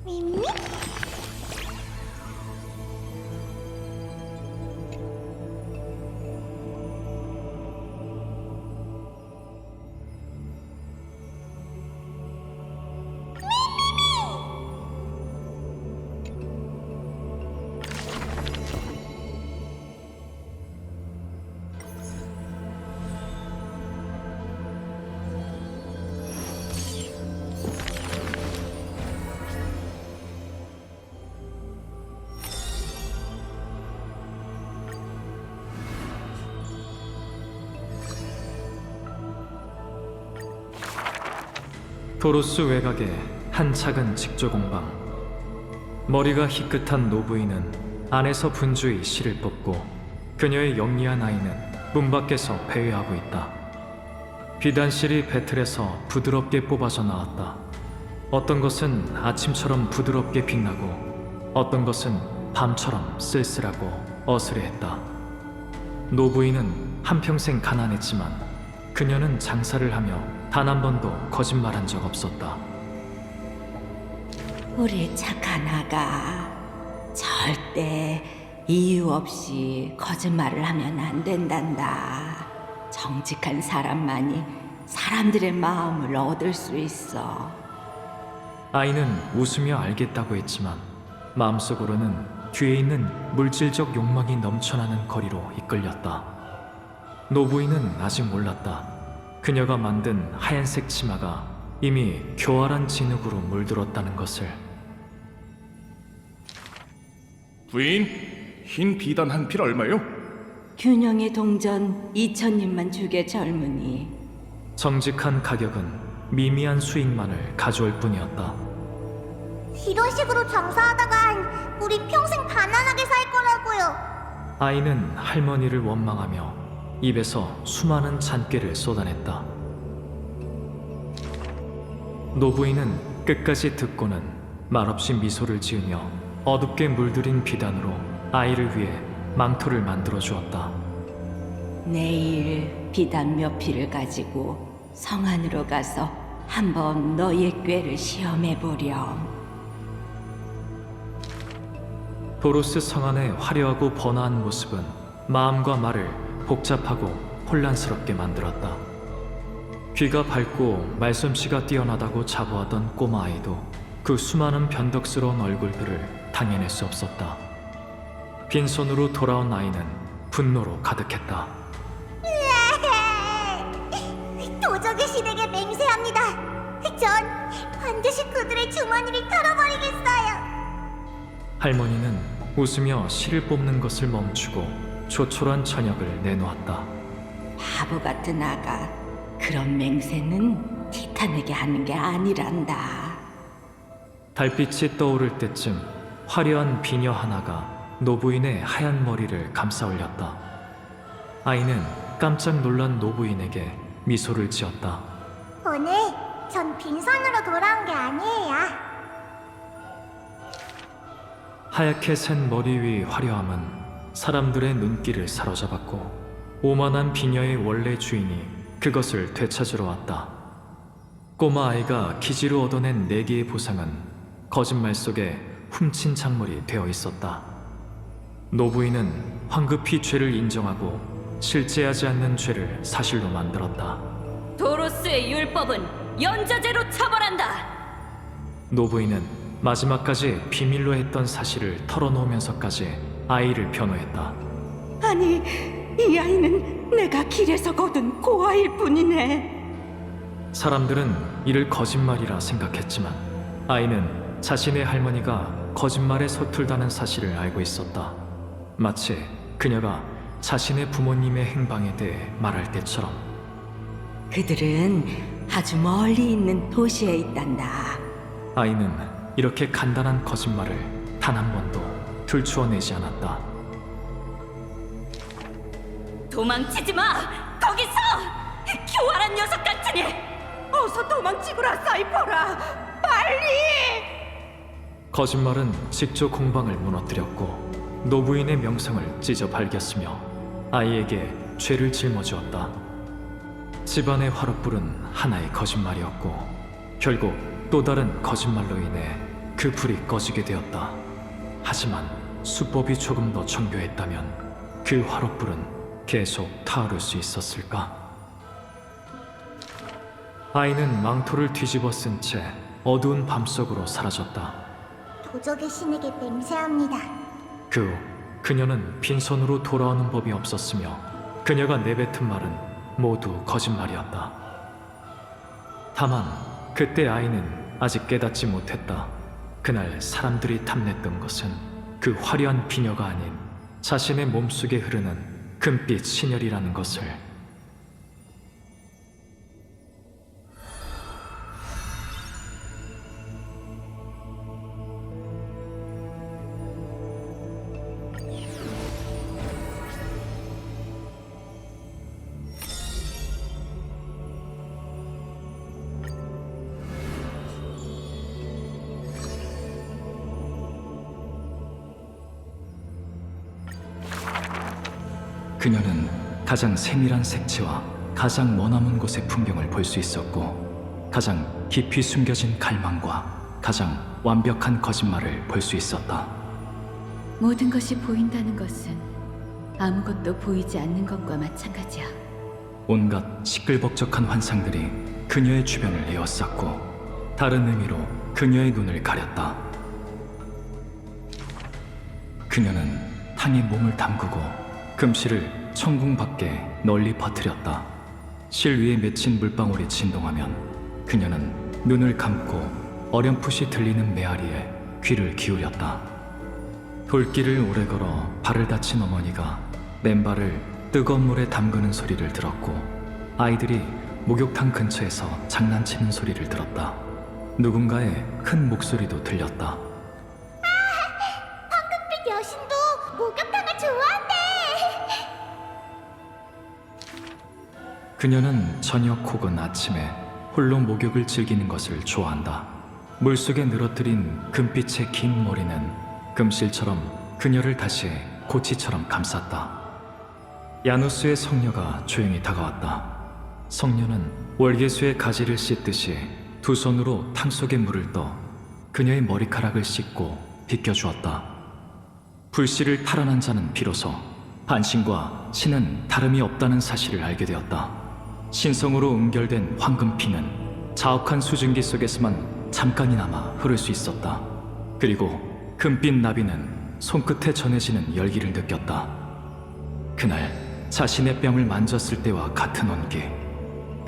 미미? 도로스 외곽의 한 작은 직조 공방. 머리가 희끗한 노부인은 안에서 분주히 실을 뽑고 그녀의 영리한 아이는 문 밖에서 배회하고 있다. 비단실이 배틀에서 부드럽게 뽑아져 나왔다. 어떤 것은 아침처럼 부드럽게 빛나고 어떤 것은 밤처럼 쓸쓸하고 어스레했다. 노부인은 한평생 가난했지만 그녀는 장사를 하며 단 한 번도 거짓말한 적 없었다. 우리 착한 아가, 절대 이유 없이 거짓말을 하면 안 된단다. 정직한 사람만이 사람들의 마음을 얻을 수 있어. 아이는 웃으며 알겠다고 했지만 마음속으로는 뒤에 있는 물질적 욕망이 넘쳐나는 거리로 이끌렸다. 노부인은 아직 몰랐다. 그녀가 만든 하얀색 치마가 이미 교활한 진흙으로 물들었다는 것을. 부인, 흰 비단 한 필 얼마요? 균형의 동전 2,000님만 주게 젊은이. 정직한 가격은 미미한 수익만을 가져올 뿐이었다. 이런 식으로 장사하다간 우리 평생 가난하게 살 거라고요. 아이는 할머니를 원망하며 입에서 수많은 잔꾀를 쏟아냈다. 노부인은 끝까지 듣고는 말없이 미소를 지으며 어둡게 물들인 비단으로 아이를 위해 망토를 만들어 주었다. 내일 비단 몇 필을 가지고 성 안으로 가서 한번 너의 꾀를 시험해 보렴. 도로스 성안의 화려하고 번화한 모습은 마음과 말을 복잡하고 혼란스럽게 만들었다. 귀가 밝고 말솜씨가 뛰어나다고 자부하던 꼬마 아이도 그 수많은 변덕스러운 얼굴들을 당해낼 수 없었다. 빈손으로 돌아온 아이는 분노로 가득했다. 도적의 신에게 맹세합니다. 전 반드시 그들의 주머니를 털어버리겠어요. 할머니는 웃으며 실을 뽑는 것을 멈추고 조촐한 저녁을 내놓았다. 바보 같은 아가, 그런 맹세는 티탄에게 하는 게 아니란다. 달빛이 떠오를 때쯤 화려한 비녀 하나가 노부인의 하얀 머리를 감싸 올렸다. 아이는 깜짝 놀란 노부인에게 미소를 지었다. 오늘 전 빈손으로 돌아온 게 아니에요. 하얗게 센 머리 위 화려함은 사람들의 눈길을 사로잡았고 오만한 비녀의 원래 주인이 그것을 되찾으러 왔다. 꼬마 아이가 기지로 얻어낸 4개의 보상은 거짓말 속에 훔친 작물이 되어 있었다. 노부인은 황급히 죄를 인정하고 실제하지 않는 죄를 사실로 만들었다. 도로스의 율법은 연자제로 처벌한다. 노부인은 마지막까지 비밀로 했던 사실을 털어놓으면서까지 아이를 변호했다. 아니, 이 아이는 내가 길에서 거둔 고아일 뿐이네. 사람들은 이를 거짓말이라 생각했지만 아이는 자신의 할머니가 거짓말에 서툴다는 사실을 알고 있었다. 마치 그녀가 자신의 부모님의 행방에 대해 말할 때처럼. 그들은 아주 멀리 있는 도시에 있단다. 아이는 이렇게 간단한 거짓말을 단 한 번도 들추어내지 않았다. 도망치지 마! 거기서! 교활한 녀석 같으니! 어서 도망치거라, 사이퍼라! 빨리! 거짓말은 직조 공방을 무너뜨렸고 노부인의 명성을 찢어 발겼으며 아이에게 죄를 짊어주었다. 집안의 화롯불은 하나의 거짓말이었고 결국 또 다른 거짓말로 인해 그 불이 꺼지게 되었다. 하지만 수법이 조금 더 정교했다면 그 화롯불은 계속 타오를 수 있었을까? 아이는 망토를 뒤집어 쓴 채 어두운 밤속으로 사라졌다. 도적의 신에게 맹세합니다. 그 후 그녀는 빈손으로 돌아오는 법이 없었으며 그녀가 내뱉은 말은 모두 거짓말이었다. 다만 그때 아이는 아직 깨닫지 못했다. 그날 사람들이 탐냈던 것은 그 화려한 비녀가 아닌 자신의 몸속에 흐르는 금빛 신혈이라는 것을. 그녀는 가장 세밀한 색채와 가장 머나먼 곳의 풍경을 볼 수 있었고 가장 깊이 숨겨진 갈망과 가장 완벽한 거짓말을 볼 수 있었다. 모든 것이 보인다는 것은 아무것도 보이지 않는 것과 마찬가지야. 온갖 시끌벅적한 환상들이 그녀의 주변을 에워쌌고 다른 의미로 그녀의 눈을 가렸다. 그녀는 탕에 몸을 담그고 금실을 천궁 밖에 널리 퍼뜨렸다. 실 위에 맺힌 물방울이 진동하면 그녀는 눈을 감고 어렴풋이 들리는 메아리에 귀를 기울였다. 돌길을 오래 걸어 발을 다친 어머니가 맨발을 뜨거운 물에 담그는 소리를 들었고 아이들이 목욕탕 근처에서 장난치는 소리를 들었다. 누군가의 큰 목소리도 들렸다. 황금빛 여신도 목욕탕을 좋아한대. 그녀는 저녁 혹은 아침에 홀로 목욕을 즐기는 것을 좋아한다. 물속에 늘어뜨린 금빛의 긴 머리는 금실처럼 그녀를 다시 고치처럼 감쌌다. 야누스의 성녀가 조용히 다가왔다. 성녀는 월계수의 가지를 씻듯이 두 손으로 탕 속에 물을 떠 그녀의 머리카락을 씻고 빗겨주었다. 불씨를 탈환한 자는 비로소 반신과 신은 다름이 없다는 사실을 알게 되었다. 신성으로 응결된 황금피는 자욱한 수증기 속에서만 잠깐이나마 흐를 수 있었다. 그리고 금빛 나비는 손끝에 전해지는 열기를 느꼈다. 그날 자신의 뺨을 만졌을 때와 같은 온기.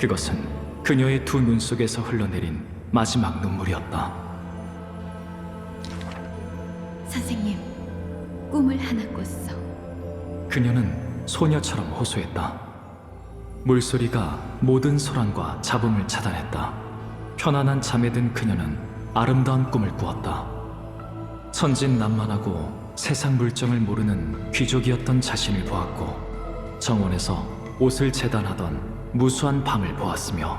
그것은 그녀의 두 눈 속에서 흘러내린 마지막 눈물이었다. 선생님, 꿈을 하나 꿨어. 그녀는 소녀처럼 호소했다. 물소리가 모든 소란과 잡음을 차단했다. 편안한 잠에 든 그녀는 아름다운 꿈을 꾸었다. 천진난만하고 세상 물정을 모르는 귀족이었던 자신을 보았고 정원에서 옷을 재단하던 무수한 밤을 보았으며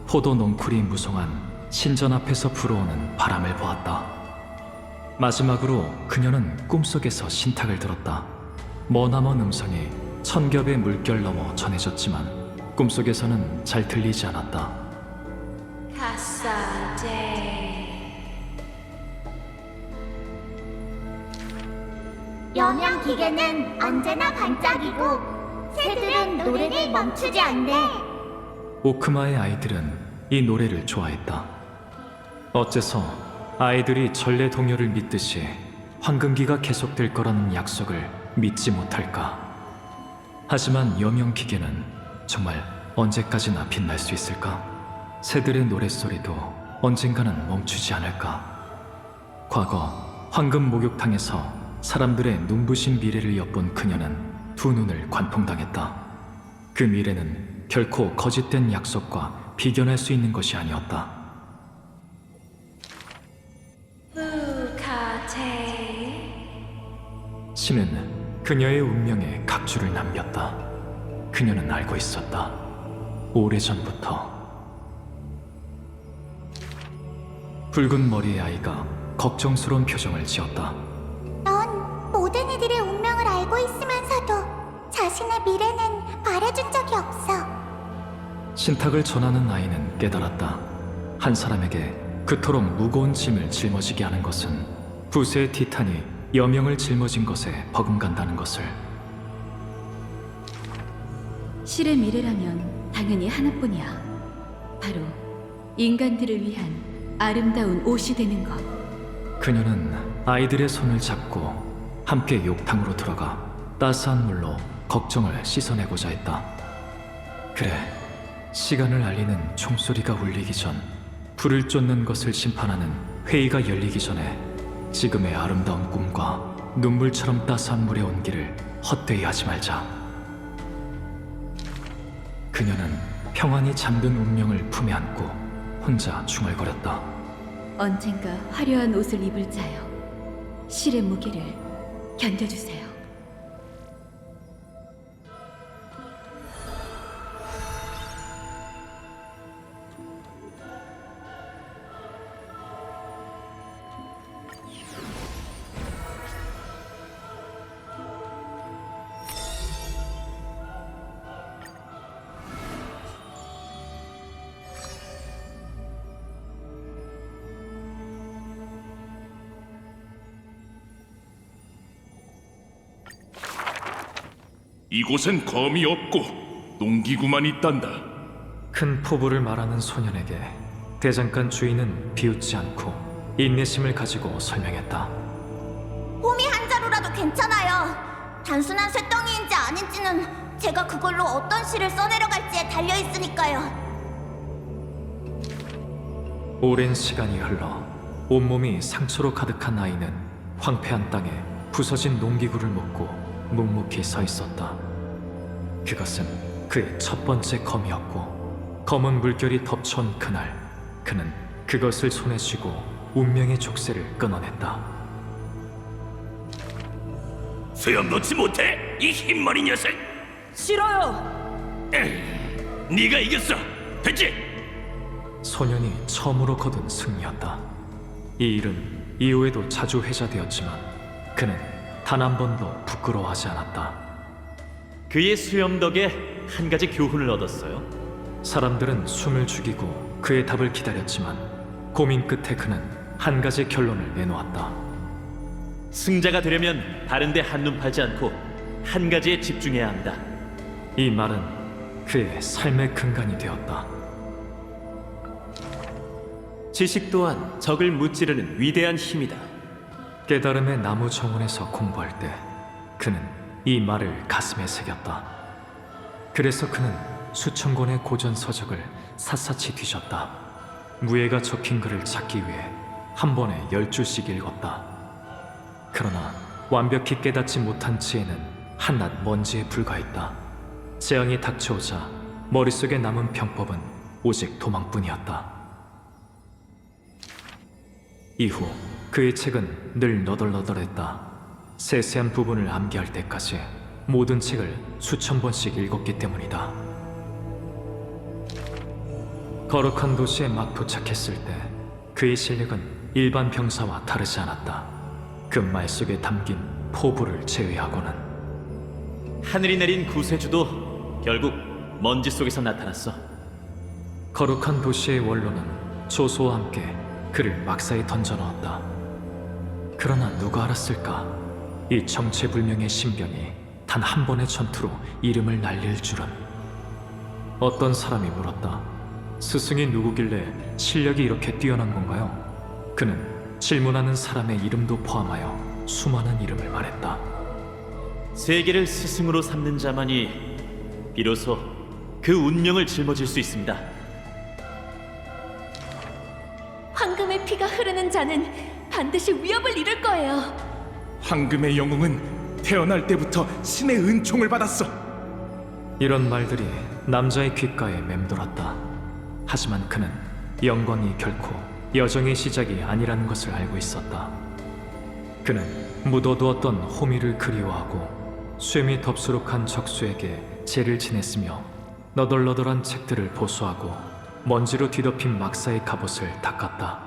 포도 농쿨이 무성한 신전 앞에서 불어오는 바람을 보았다. 마지막으로 그녀는 꿈속에서 신탁을 들었다. 머나먼 음성이 천겹의 물결 넘어 전해졌지만 꿈속에서는 잘 들리지 않았다. 영양 기계는 언제나 반짝이고 새들은 노래를 멈추지 않네. 오크마의 아이들은 이 노래를 좋아했다. 어째서 아이들이 전래 동요를 믿듯이 황금기가 계속될 거라는 약속을 믿지 못할까? 하지만 여명 기계는 정말 언제까지나 빛날 수 있을까? 새들의 노랫소리도 언젠가는 멈추지 않을까? 과거 황금 목욕탕에서 사람들의 눈부신 미래를 엿본 그녀는 두 눈을 관통당했다. 그 미래는 결코 거짓된 약속과 비견할 수 있는 것이 아니었다. 신은 그녀의 운명에 각주를 남겼다. 그녀는 알고 있었다. 오래전부터. 붉은 머리의 아이가 걱정스러운 표정을 지었다. 넌 모든 이들의 운명을 알고 있으면서도 자신의 미래는 말해준 적이 없어. 신탁을 전하는 아이는 깨달았다. 한 사람에게 그토록 무거운 짐을 짊어지게 하는 것은 부세의 티탄이 여명을 짊어진 것에 버금간다는 것을. 실의 미래라면 당연히 하나뿐이야. 바로 인간들을 위한 아름다운 옷이 되는 것. 그녀는 아이들의 손을 잡고 함께 욕탕으로 들어가 따스한 물로 걱정을 씻어내고자 했다. 그래, 시간을 알리는 총소리가 울리기 전, 불을 쫓는 것을 심판하는 회의가 열리기 전에 지금의 아름다운 꿈과 눈물처럼 따스한 물의 온기를 헛되이 하지 말자. 그녀는 평안히 잠든 운명을 품에 안고 혼자 중얼거렸다. 언젠가 화려한 옷을 입을 자여, 실의 무게를 견뎌주세요. 이곳엔 검이 없고 농기구만 있단다. 큰 포부를 말하는 소년에게 대장간 주인은 비웃지 않고 인내심을 가지고 설명했다. 호미 한 자루라도 괜찮아요. 단순한 쇳덩이인지 아닌지는 제가 그걸로 어떤 시를 써내려갈지에 달려있으니까요. 오랜 시간이 흘러 온몸이 상처로 가득한 아이는 황폐한 땅에 부서진 농기구를 묶고 묵묵히 서 있었다. 그것은 그의 첫 번째 검이었고, 검은 물결이 덮쳐온 그날, 그는 그것을 손에 쥐고 운명의 족쇄를 끊어냈다. 소용 놓지 못해, 이 흰머리 녀석! 싫어요. 네가 이겼어, 됐지? 소년이 처음으로 거둔 승리였다. 이 일은 이후에도 자주 회자되었지만 그는 단 한 번도 부끄러워하지 않았다. 그의 수염 덕에 한 가지 교훈을 얻었어요. 사람들은 숨을 죽이고 그의 답을 기다렸지만 고민 끝에 그는 한 가지 결론을 내놓았다. 승자가 되려면 다른 데 한눈 팔지 않고 한 가지에 집중해야 합니다. 이 말은 그의 삶의 근간이 되었다. 지식 또한 적을 무찌르는 위대한 힘이다. 깨달음의 나무 정원에서 공부할 때 그는 이 말을 가슴에 새겼다. 그래서 그는 수천 권의 고전 서적을 샅샅이 뒤졌다. 무예가 적힌 글을 찾기 위해 한 번에 10줄씩 읽었다. 그러나 완벽히 깨닫지 못한 지혜는 한낱 먼지에 불과했다. 재앙이 닥쳐오자 머릿속에 남은 병법은 오직 도망뿐이었다. 이후 그의 책은 늘 너덜너덜했다. 세세한 부분을 암기할 때까지 모든 책을 수천 번씩 읽었기 때문이다. 거룩한 도시에 막 도착했을 때 그의 실력은 일반 병사와 다르지 않았다. 그 말 속에 담긴 포부를 제외하고는. 하늘이 내린 구세주도 결국 먼지 속에서 나타났어. 거룩한 도시의 원로는 조소와 함께 그를 막사에 던져넣었다. 그러나 누가 알았을까? 이 정체불명의 신병이 단 한 번의 전투로 이름을 날릴 줄은. 어떤 사람이 물었다. 스승이 누구길래 실력이 이렇게 뛰어난 건가요? 그는 질문하는 사람의 이름도 포함하여 수많은 이름을 말했다. 세계를 스승으로 삼는 자만이 비로소 그 운명을 짊어질 수 있습니다. 황금의 피가 흐르는 자는 반드시 위협을 이룰 거예요. 황금의 영웅은 태어날 때부터 신의 은총을 받았어. 이런 말들이 남자의 귓가에 맴돌았다. 하지만 그는 영광이 결코 여정의 시작이 아니라는 것을 알고 있었다. 그는 묻어두었던 호미를 그리워하고 쇠미 덥수룩한 적수에게 죄를 지냈으며 너덜너덜한 책들을 보수하고 먼지로 뒤덮인 막사의 갑옷을 닦았다.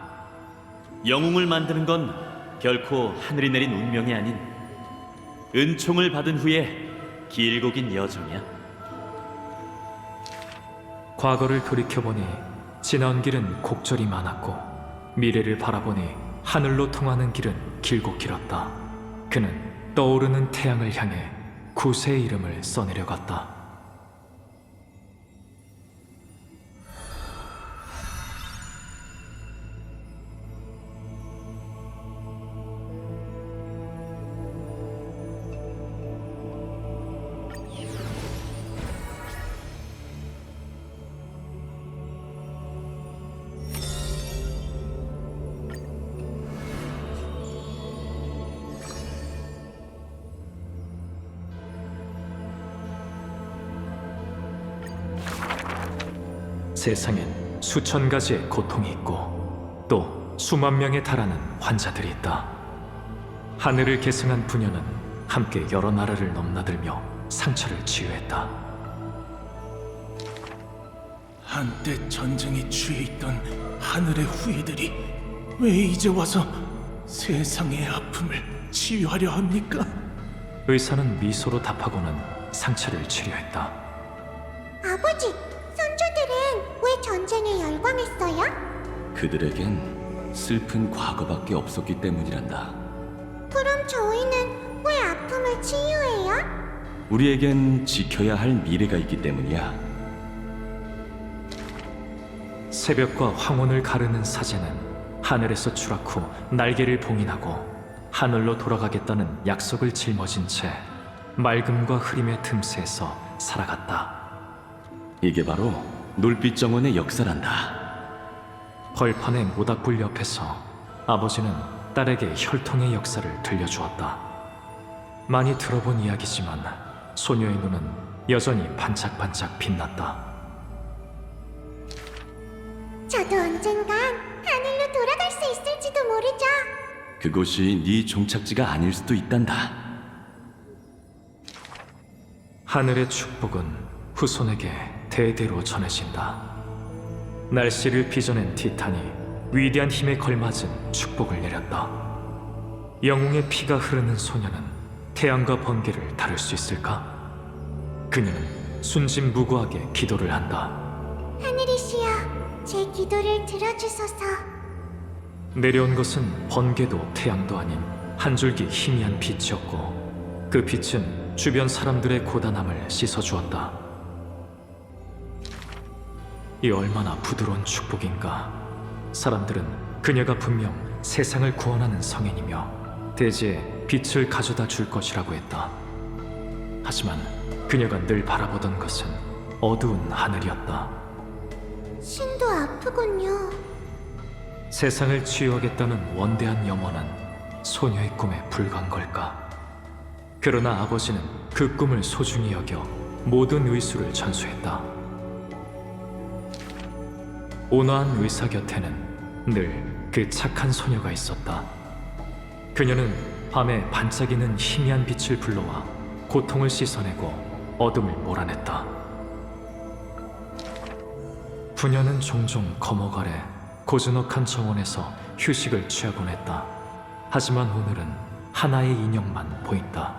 영웅을 만드는 건 결코 하늘이 내린 운명이 아닌 은총을 받은 후에 길고 긴 여정이야. 과거를 돌이켜보니 지나온 길은 곡절이 많았고 미래를 바라보니 하늘로 통하는 길은 길고 길었다. 그는 떠오르는 태양을 향해 구세의 이름을 써내려갔다. 세상엔 수천 가지의 고통이 있고 또 수만 명에 달하는 환자들이 있다. 하늘을 계승한 부녀는 함께 여러 나라를 넘나들며 상처를 치유했다. 한때 전쟁에 취해 있던 하늘의 후예들이 왜 이제 와서 세상의 아픔을 치유하려 합니까? 의사는 미소로 답하고는 상처를 치료했다. 아버지, 선조들은 왜 전쟁에 열광했어요? 그들에겐 슬픈 과거밖에 없었기 때문이란다. 그럼 저희는 왜 아픔을 치유해요? 우리에겐 지켜야 할 미래가 있기 때문이야. 새벽과 황혼을 가르는 사제는 하늘에서 추락 후 날개를 봉인하고 하늘로 돌아가겠다는 약속을 짊어진 채 맑음과 흐림의 틈새에서 살아갔다. 이게 바로 놀빛 정원의 역사란다. 벌판의 모닥불 옆에서 아버지는 딸에게 혈통의 역사를 들려주었다. 많이 들어본 이야기지만 소녀의 눈은 여전히 반짝반짝 빛났다. 저도 언젠간 하늘로 돌아갈 수 있을지도 모르죠. 그곳이 네 종착지가 아닐 수도 있단다. 하늘의 축복은 후손에게 대대로 전해진다. 날씨를 빚어낸 티탄이 위대한 힘에 걸맞은 축복을 내렸다. 영웅의 피가 흐르는 소녀는 태양과 번개를 다룰 수 있을까? 그녀는 순진무구하게 기도를 한다. 하늘이시여, 제 기도를 들어주소서. 내려온 것은 번개도 태양도 아닌 한 줄기 희미한 빛이었고 그 빛은 주변 사람들의 고단함을 씻어주었다. 이 얼마나 부드러운 축복인가. 사람들은 그녀가 분명 세상을 구원하는 성인이며 대지에 빛을 가져다 줄 것이라고 했다. 하지만 그녀가 늘 바라보던 것은 어두운 하늘이었다. 신도 아프군요. 세상을 치유하겠다는 원대한 염원은 소녀의 꿈에 불과한 걸까? 그러나 아버지는 그 꿈을 소중히 여겨 모든 의수를 전수했다. 온화한 의사 곁에는 늘 그 착한 소녀가 있었다. 그녀는 밤에 반짝이는 희미한 빛을 불러와 고통을 씻어내고 어둠을 몰아냈다. 부녀는 종종 거목 아래 고즈넉한 정원에서 휴식을 취하곤 했다. 하지만 오늘은 하나의 인형만 보인다.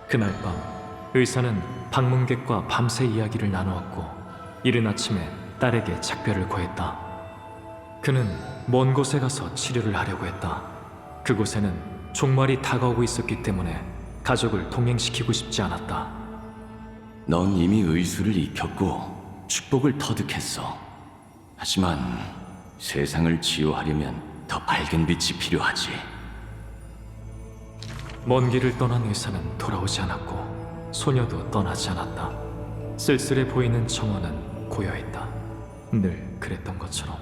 그날 밤 의사는 방문객과 밤새 이야기를 나누었고 이른 아침에 딸에게 작별을 고했다. 그는 먼 곳에 가서 치료를 하려고 했다. 그곳에는 종말이 다가오고 있었기 때문에 가족을 동행시키고 싶지 않았다. 넌 이미 의수를 익혔고 축복을 터득했어. 하지만 세상을 치유하려면 더 밝은 빛이 필요하지. 먼 길을 떠난 의사는 돌아오지 않았고 소녀도 떠나지 않았다. 쓸쓸해 보이는 정원은 고요했다. 늘 그랬던 것처럼.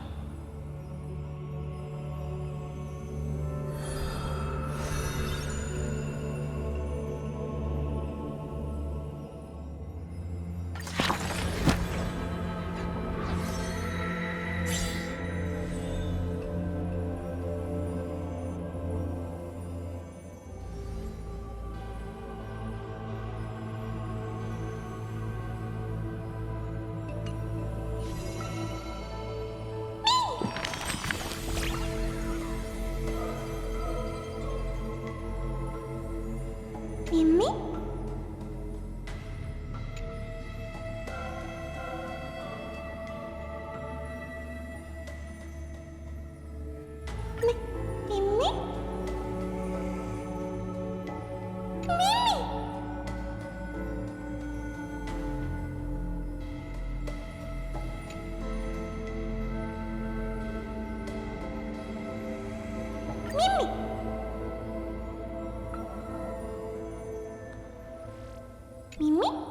미미?